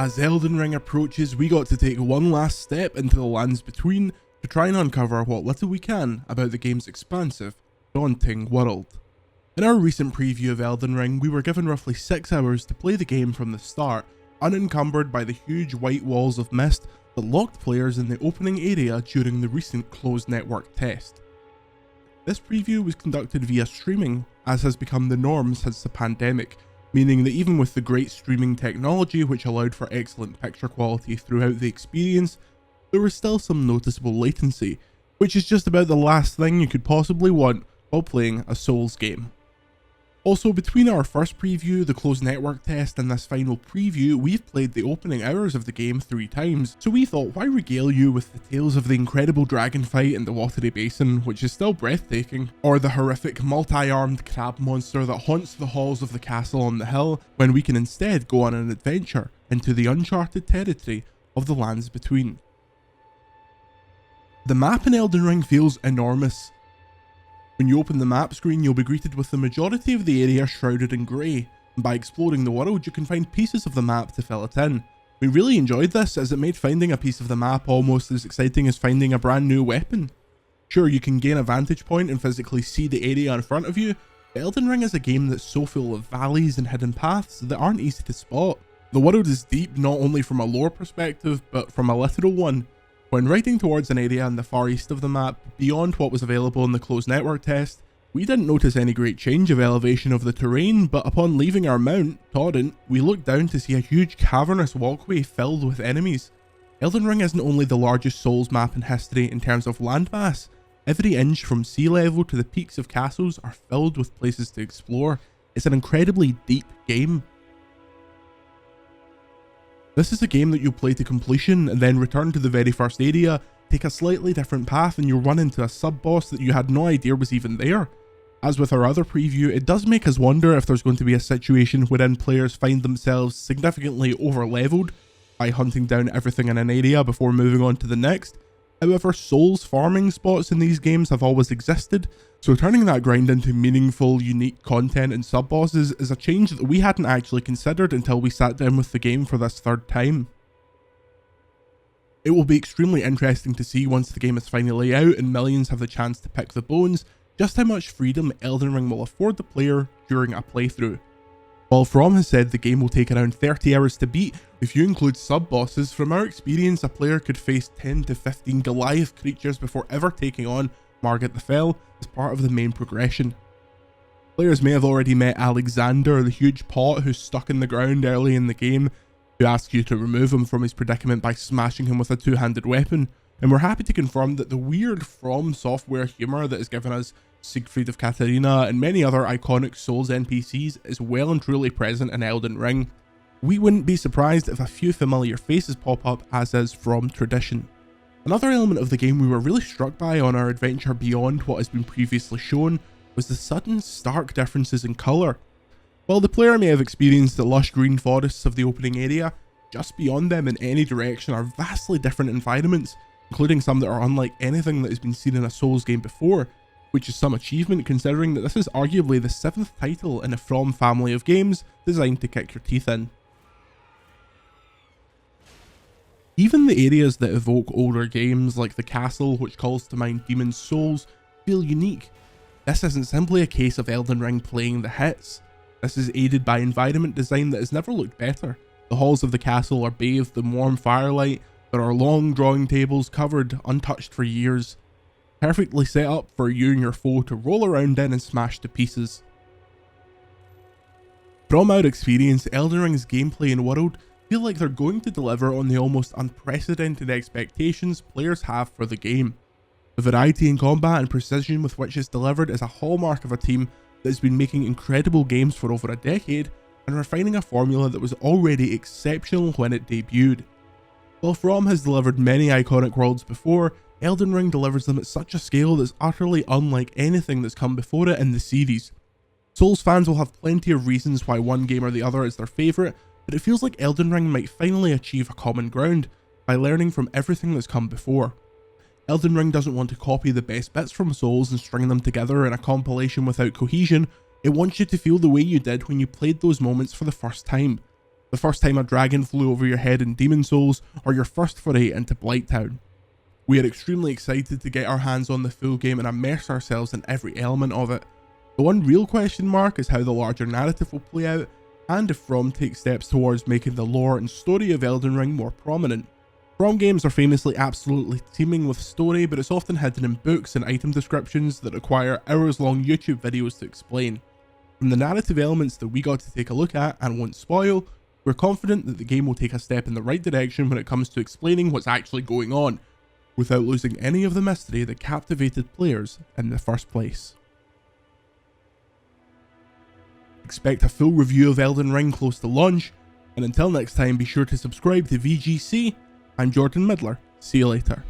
As Elden Ring approaches, we got to take one last step into the lands between to try and uncover what little we can about the game's expansive, daunting world. In our recent preview of Elden Ring, we were given roughly 6 hours to play the game from the start, unencumbered by the huge white walls of mist that locked players in the opening area during the recent closed network test. This preview was conducted via streaming, as has become the norm since the pandemic, meaning that even with the great streaming technology which allowed for excellent picture quality throughout the experience, there was still some noticeable latency, which is just about the last thing you could possibly want while playing a Souls game. Also, between our first preview, the closed network test, and this final preview, we've played the opening hours of the game 3 times, so we thought, why regale you with the tales of the incredible dragon fight in the watery basin, which is still breathtaking, or the horrific multi-armed crab monster that haunts the halls of the castle on the hill, when we can instead go on an adventure into the uncharted territory of the lands between. The map in Elden Ring feels enormous. When you open the map screen, you'll be greeted with the majority of the area shrouded in grey, and by exploring the world you can find pieces of the map to fill it in. We really enjoyed this, as it made finding a piece of the map almost as exciting as finding a brand new weapon. Sure, you can gain a vantage point and physically see the area in front of you, but Elden Ring is a game that's so full of valleys and hidden paths that aren't easy to spot. The world is deep not only from a lore perspective, but from a literal one. When riding towards an area in the far east of the map, beyond what was available in the closed network test, we didn't notice any great change of elevation of the terrain, but upon leaving our mount, Torrent, we looked down to see a huge cavernous walkway filled with enemies. Elden Ring isn't only the largest Souls map in history in terms of landmass, every inch from sea level to the peaks of castles are filled with places to explore. It's an incredibly deep game. This is a game that you'll play to completion and then return to the very first area, take a slightly different path, and you'll run into a sub-boss that you had no idea was even there. As with our other preview, it does make us wonder if there's going to be a situation wherein players find themselves significantly over-leveled by hunting down everything in an area before moving on to the next. However, Souls farming spots in these games have always existed, so turning that grind into meaningful, unique content and sub-bosses is a change that we hadn't actually considered until we sat down with the game for this 3rd time. It will be extremely interesting to see once the game is finally out and millions have the chance to pick the bones, just how much freedom Elden Ring will afford the player during a playthrough. While From has said the game will take around 30 hours to beat, if you include sub-bosses, from our experience a player could face 10 to 15 Goliath creatures before ever taking on Margit the Fell as part of the main progression. Players may have already met Alexander, the huge pot who's stuck in the ground early in the game, who asks you to remove him from his predicament by smashing him with a 2-handed weapon, and we're happy to confirm that the weird FromSoftware humour that has given us Siegfried of Katarina and many other iconic Souls NPCs is well and truly present in Elden Ring. We wouldn't be surprised if a few familiar faces pop up, as is from tradition. Another element of the game we were really struck by on our adventure beyond what has been previously shown was the sudden stark differences in colour. While the player may have experienced the lush green forests of the opening area, just beyond them in any direction are vastly different environments, including some that are unlike anything that has been seen in a Souls game before, which is some achievement considering that this is arguably the 7th title in a From family of games designed to kick your teeth in. Even the areas that evoke older games, like the castle which calls to mind Demon's Souls, feel unique. This isn't simply a case of Elden Ring playing the hits. This is aided by environment design that has never looked better. The halls of the castle are bathed in warm firelight, there are long drawing tables covered untouched for years, perfectly set up for you and your foe to roll around in and smash to pieces. From our experience, Elden Ring's gameplay and world feel like they're going to deliver on the almost unprecedented expectations players have for the game. The variety in combat and precision with which it's delivered is a hallmark of a team that has been making incredible games for over a decade and refining a formula that was already exceptional when it debuted. While From has delivered many iconic worlds before, Elden Ring delivers them at such a scale that's utterly unlike anything that's come before it in the series. Souls fans will have plenty of reasons why one game or the other is their favourite, but it feels like Elden Ring might finally achieve a common ground by learning from everything that's come before. Elden Ring doesn't want to copy the best bits from Souls and string them together in a compilation without cohesion. It wants you to feel the way you did when you played those moments for the first time. the first time a dragon flew over your head in Demon Souls, or your first foray into Blighttown. We are extremely excited to get our hands on the full game and immerse ourselves in every element of it. The one real question mark is how the larger narrative will play out, and if From takes steps towards making the lore and story of Elden Ring more prominent. From games are famously absolutely teeming with story, but it's often hidden in books and item descriptions that require hours-long YouTube videos to explain. From the narrative elements that we got to take a look at and won't spoil, we're confident that the game will take a step in the right direction when it comes to explaining what's actually going on, without losing any of the mystery that captivated players in the first place. Expect a full review of Elden Ring close to launch, and until next time, be sure to subscribe to VGC. I'm Jordan Midler. See you later.